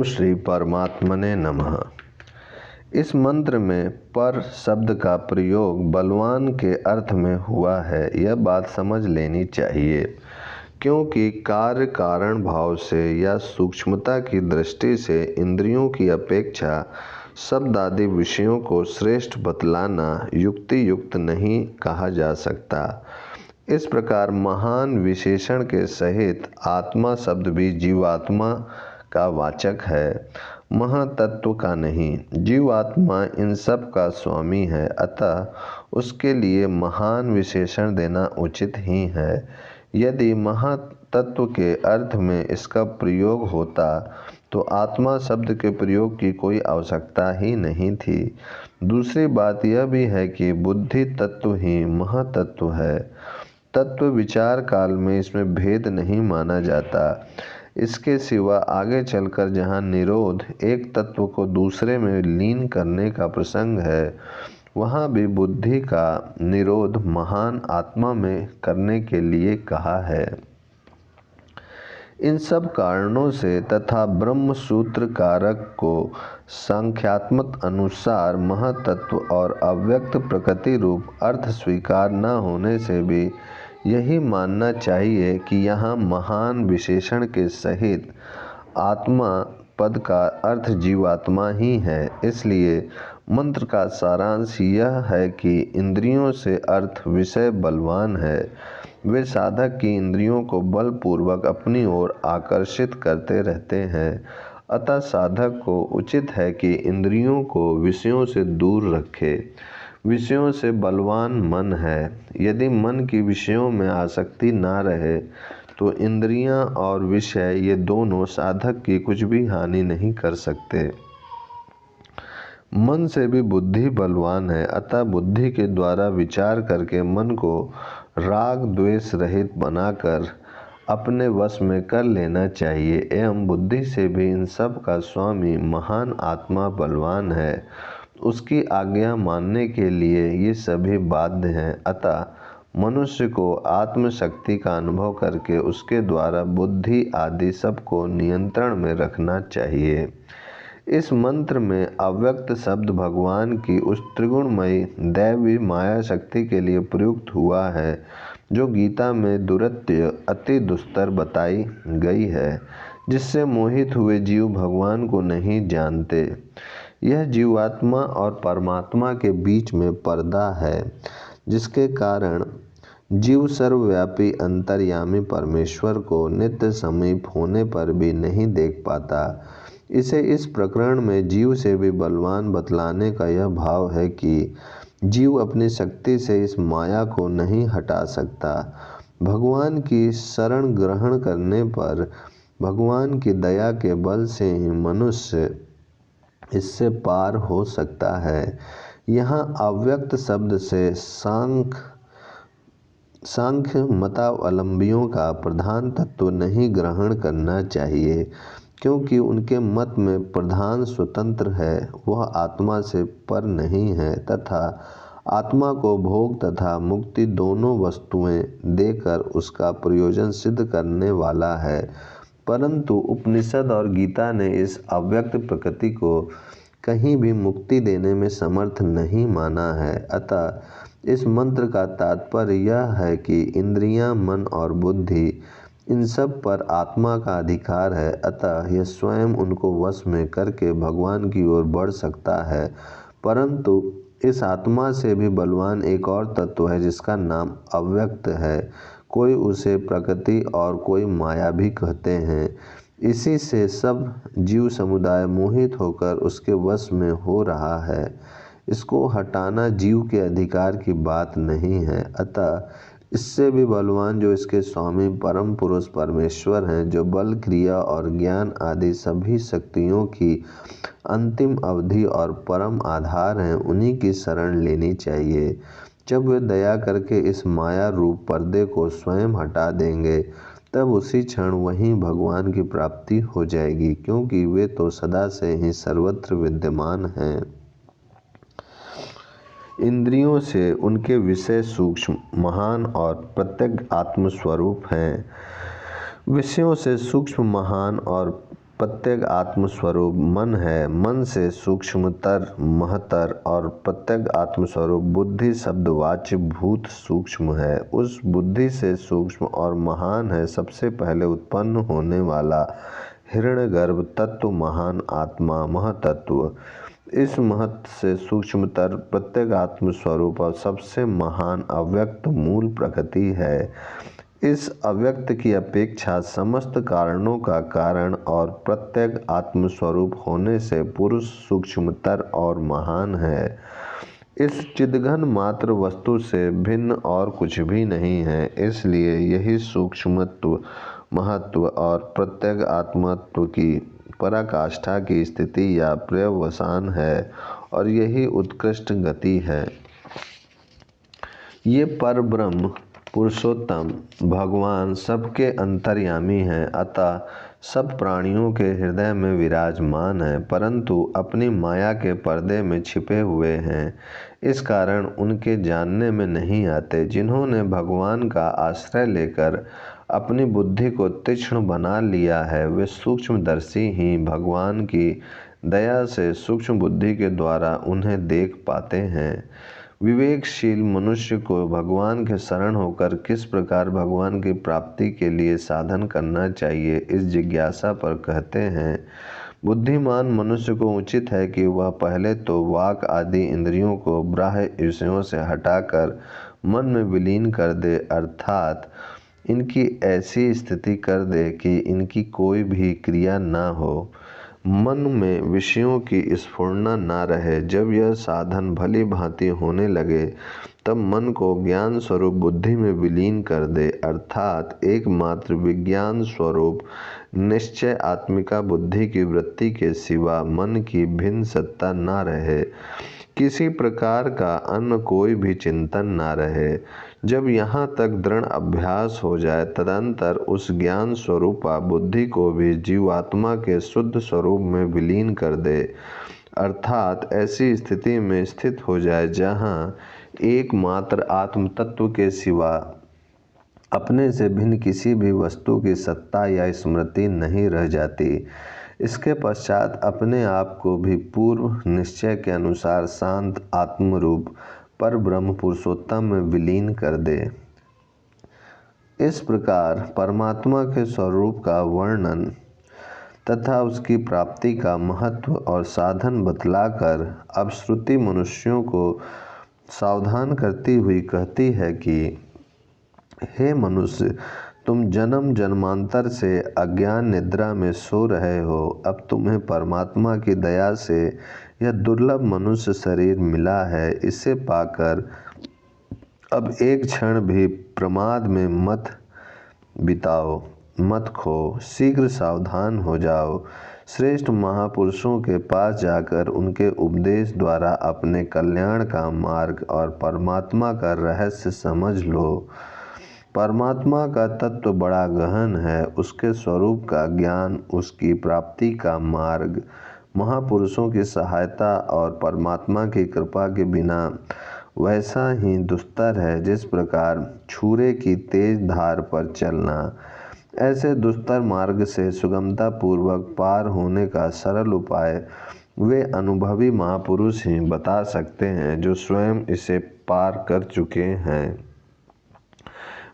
श्री परमात्मने नमः। इस मंत्र में पर शब्द का प्रयोग बलवान के अर्थ में हुआ है, यह बात समझ लेनी चाहिए, क्योंकि कार्य कारण भाव से या सूक्ष्मता की दृष्टि से इंद्रियों की अपेक्षा शब्द आदि विषयों को श्रेष्ठ बतलाना युक्ति युक्त नहीं कहा जा सकता। इस प्रकार महान विशेषण के सहित आत्मा शब्द भी जीवात्मा का वाचक है, महातत्व का नहीं। जीवात्मा इन सब का स्वामी है, अतः उसके लिए महान विशेषण देना उचित ही है। यदि महातत्व के अर्थ में इसका प्रयोग होता तो आत्मा शब्द के प्रयोग की कोई आवश्यकता ही नहीं थी। दूसरी बात यह भी है कि बुद्धि तत्व ही महातत्व है। तत्व विचार काल में इसमें भेद नहीं माना जाता। इसके सिवा आगे चलकर जहाँ निरोध एक तत्व को दूसरे में लीन करने का प्रसंग है, वहाँ भी बुद्धि का निरोध महान आत्मा में करने के लिए कहा है। इन सब कारणों से तथा ब्रह्म सूत्र कारक को सांख्यात्मक अनुसार महातत्व और अव्यक्त प्रकृति रूप अर्थ स्वीकार न होने से भी यही मानना चाहिए कि यहाँ महान विशेषण के सहित आत्मा पद का अर्थ जीवात्मा ही है। इसलिए मंत्र का सारांश यह है कि इंद्रियों से अर्थ विषय बलवान है। वे साधक की इंद्रियों को बलपूर्वक अपनी ओर आकर्षित करते रहते हैं। अतः साधक को उचित है कि इंद्रियों को विषयों से दूर रखे। विषयों से बलवान मन है। यदि मन की विषयों में आसक्ति ना रहे तो इंद्रियां और विषय ये दोनों साधक की कुछ भी हानि नहीं कर सकते। मन से भी बुद्धि बलवान है, अतः बुद्धि के द्वारा विचार करके मन को राग द्वेष रहित बनाकर अपने वश में कर लेना चाहिए। एवं बुद्धि से भी इन सब का स्वामी महान आत्मा बलवान है। उसकी आज्ञा मानने के लिए ये सभी बाध्य हैं। अतः मनुष्य को आत्मशक्ति का अनुभव करके उसके द्वारा बुद्धि आदि सब को नियंत्रण में रखना चाहिए। इस मंत्र में अव्यक्त शब्द भगवान की उस त्रिगुणमयी दैवी माया शक्ति के लिए प्रयुक्त हुआ है, जो गीता में दुरत्य अति दुस्तर बताई गई है, जिससे मोहित हुए जीव भगवान को नहीं जानते। यह जीवात्मा और परमात्मा के बीच में पर्दा है, जिसके कारण जीव सर्वव्यापी अंतर्यामी परमेश्वर को नित्य समीप होने पर भी नहीं देख पाता। इसे इस प्रकरण में जीव से भी बलवान बतलाने का यह भाव है कि जीव अपनी शक्ति से इस माया को नहीं हटा सकता। भगवान की शरण ग्रहण करने पर भगवान की दया के बल से ही मनुष्य इससे पार हो सकता है। यहाँ अव्यक्त शब्द से सांख्य मतावलंबियों का प्रधान तत्व नहीं ग्रहण करना चाहिए, क्योंकि उनके मत में प्रधान स्वतंत्र है, वह आत्मा से पर नहीं है तथा आत्मा को भोग तथा मुक्ति दोनों वस्तुएं देकर उसका प्रयोजन सिद्ध करने वाला है। परंतु उपनिषद और गीता ने इस अव्यक्त प्रकृति को कहीं भी मुक्ति देने में समर्थ नहीं माना है। अतः इस मंत्र का तात्पर्य यह है कि इंद्रियां, मन और बुद्धि इन सब पर आत्मा का अधिकार है, अतः यह स्वयं उनको वश में करके भगवान की ओर बढ़ सकता है। परंतु इस आत्मा से भी बलवान एक और तत्व है, जिसका नाम अव्यक्त है। कोई उसे प्रकृति और कोई माया भी कहते हैं। इसी से सब जीव समुदाय मोहित होकर उसके वश में हो रहा है। इसको हटाना जीव के अधिकार की बात नहीं है। अतः इससे भी बलवान जो इसके स्वामी परम पुरुष परमेश्वर हैं, जो बल, क्रिया और ज्ञान आदि सभी शक्तियों की अंतिम अवधि और परम आधार हैं, उन्हीं की शरण लेनी चाहिए। जब वे दया करके इस माया रूप पर्दे को स्वयं हटा देंगे, तब उसी क्षण वहीं भगवान की प्राप्ति हो जाएगी, क्योंकि वे तो सदा से ही सर्वत्र विद्यमान हैं। इंद्रियों से उनके विषय सूक्ष्म, महान और प्रत्यक्ष आत्मस्वरूप हैं। विषयों से सूक्ष्म, महान और प्रत्येक आत्मस्वरूप मन है। मन से सूक्ष्मतर, महतर और प्रत्येक आत्मस्वरूप बुद्धि शब्दवाच्य भूत सूक्ष्म है। उस बुद्धि से सूक्ष्म और महान है सबसे पहले उत्पन्न होने वाला हिरण्यगर्भ तत्व, महान आत्मा, महतत्व। इस महत से सूक्ष्मतर प्रत्येक आत्मस्वरूप और सबसे महान अव्यक्त मूल प्रकृति है। इस अव्यक्त की अपेक्षा समस्त कारणों का कारण और प्रत्येक आत्मस्वरूप होने से पुरुष सूक्ष्मतर और महान है। इस चिद्घन मात्र वस्तु से भिन्न और कुछ भी नहीं है। इसलिए यही सूक्ष्मत्व, महत्व और प्रत्येक आत्मत्व की पराकाष्ठा की स्थिति या पर्यवसान है और यही उत्कृष्ट गति है। ये परब्रह्म पुरुषोत्तम भगवान सबके अंतर्यामी हैं, अतः सब प्राणियों के हृदय में विराजमान हैं, परंतु अपनी माया के पर्दे में छिपे हुए हैं। इस कारण उनके जानने में नहीं आते। जिन्होंने भगवान का आश्रय लेकर अपनी बुद्धि को तीक्ष्ण बना लिया है, वे सूक्ष्मदर्शी ही भगवान की दया से सूक्ष्म बुद्धि के द्वारा उन्हें देख पाते हैं। विवेकशील मनुष्य को भगवान के शरण होकर किस प्रकार भगवान की प्राप्ति के लिए साधन करना चाहिए, इस जिज्ञासा पर कहते हैं, बुद्धिमान मनुष्य को उचित है कि वह पहले तो वाक आदि इंद्रियों को बाह्य विषयों से हटाकर मन में विलीन कर दे, अर्थात इनकी ऐसी स्थिति कर दे कि इनकी कोई भी क्रिया न हो, मन में विषयों की स्फुरना न रहे। जब यह साधन भली भांति होने लगे तब मन को ज्ञान स्वरूप बुद्धि में विलीन कर दे, अर्थात एकमात्र विज्ञान स्वरूप निश्चय आत्मिका बुद्धि की वृत्ति के सिवा मन की भिन्न सत्ता न रहे, किसी प्रकार का अन्य कोई भी चिंतन न रहे। जब यहाँ तक दृढ़ अभ्यास हो जाए तदंतर उस ज्ञान स्वरूपा बुद्धि को भी जीवात्मा के शुद्ध स्वरूप में विलीन कर दे, अर्थात ऐसी स्थिति में स्थित हो जाए जहाँ एकमात्र आत्म तत्व के सिवा अपने से भिन्न किसी भी वस्तु की सत्ता या स्मृति नहीं रह जाती। इसके पश्चात अपने आप को भी पूर्व निश्चय के अनुसार शांत आत्मरूप पर ब्रह्म पुरुषोत्तम में विलीन कर दे। इस प्रकार परमात्मा के स्वरूप का वर्णन तथा उसकी प्राप्ति का महत्व और साधन बतलाकर अब श्रुति मनुष्यों को सावधान करती हुई कहती है कि हे मनुष्य, तुम जन्म जन्मांतर से अज्ञान निद्रा में सो रहे हो। अब तुम्हें परमात्मा की दया से यह दुर्लभ मनुष्य शरीर मिला है। इसे पाकर अब एक क्षण भी प्रमाद में मत बिताओ, मत खो, शीघ्र सावधान हो जाओ। श्रेष्ठ महापुरुषों के पास जाकर उनके उपदेश द्वारा अपने कल्याण का मार्ग और परमात्मा का रहस्य समझ लो। परमात्मा का तत्व बड़ा गहन है। उसके स्वरूप का ज्ञान, उसकी प्राप्ति का मार्ग महापुरुषों की सहायता और परमात्मा की कृपा के बिना वैसा ही दुस्तर है जिस प्रकार छुरे की तेज धार पर चलना। ऐसे दुस्तर मार्ग से सुगमता पूर्वक पार होने का सरल उपाय वे अनुभवी महापुरुष ही बता सकते हैं जो स्वयं इसे पार कर चुके हैं।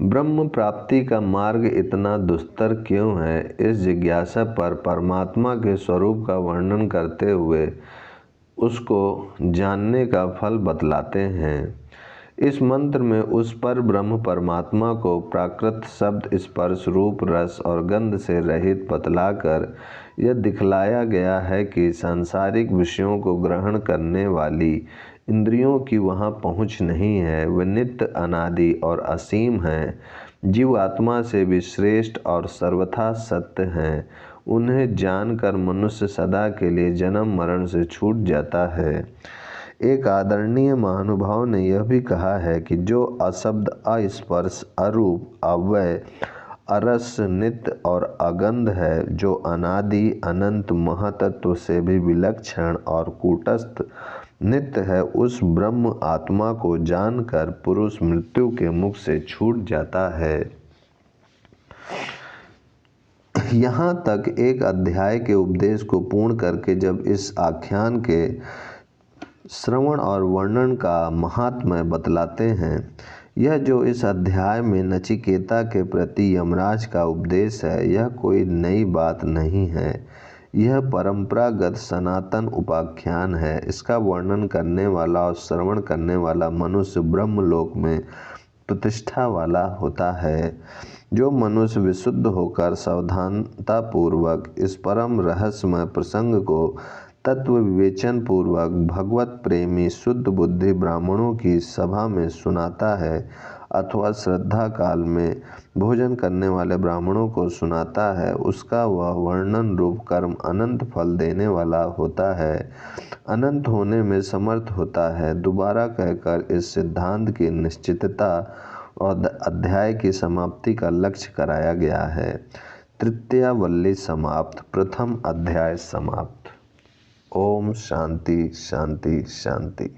ब्रह्म प्राप्ति का मार्ग इतना दुस्तर क्यों है, इस जिज्ञासा पर परमात्मा के स्वरूप का वर्णन करते हुए उसको जानने का फल बतलाते हैं। इस मंत्र में उस पर ब्रह्म परमात्मा को प्राकृत शब्द, स्पर्श, रूप, रस और गंध से रहित बतलाकर यह दिखलाया गया है कि सांसारिक विषयों को ग्रहण करने वाली इंद्रियों की वहाँ पहुँच नहीं है। वे नित्य, अनादि और असीम हैं। जीव आत्मा से भी श्रेष्ठ और सर्वथा सत्य हैं। उन्हें जानकर मनुष्य सदा के लिए जन्म मरण से छूट जाता है। एक आदरणीय महानुभाव ने यह भी कहा है कि जो अशब्द, अस्पर्श, अरूप, अव्यय, अरस, नित्य और अगंध है, जो अनादि, अनंत, महतत्व से भी विलक्षण और कूटस्थ नित्य है, उस ब्रह्म आत्मा को जानकर पुरुष मृत्यु के मुख से छूट जाता है। यहाँ तक एक अध्याय के उपदेश को पूर्ण करके जब इस आख्यान के श्रवण और वर्णन का महात्म्य बतलाते हैं, यह जो इस अध्याय में नचिकेता के प्रति यमराज का उपदेश है, यह कोई नई बात नहीं है। यह परंपरागत सनातन उपाख्यान है। इसका वर्णन करने वाला और श्रवण करने वाला मनुष्य ब्रह्मलोक में प्रतिष्ठा वाला होता है। जो मनुष्य विशुद्ध होकर सावधानतापूर्वक इस परम रहस्यमय प्रसंग को तत्व विवेचन पूर्वक भगवत प्रेमी शुद्ध बुद्धि ब्राह्मणों की सभा में सुनाता है अथवा श्रद्धा काल में भोजन करने वाले ब्राह्मणों को सुनाता है, उसका वह वर्णन रूप कर्म अनंत फल देने वाला होता है, अनंत होने में समर्थ होता है। दोबारा कहकर इस सिद्धांत की निश्चितता और अध्याय की समाप्ति का लक्ष्य कराया गया है। तृतीया वल्ली समाप्त। प्रथम अध्याय समाप्त। ओम शांति शांति शांति।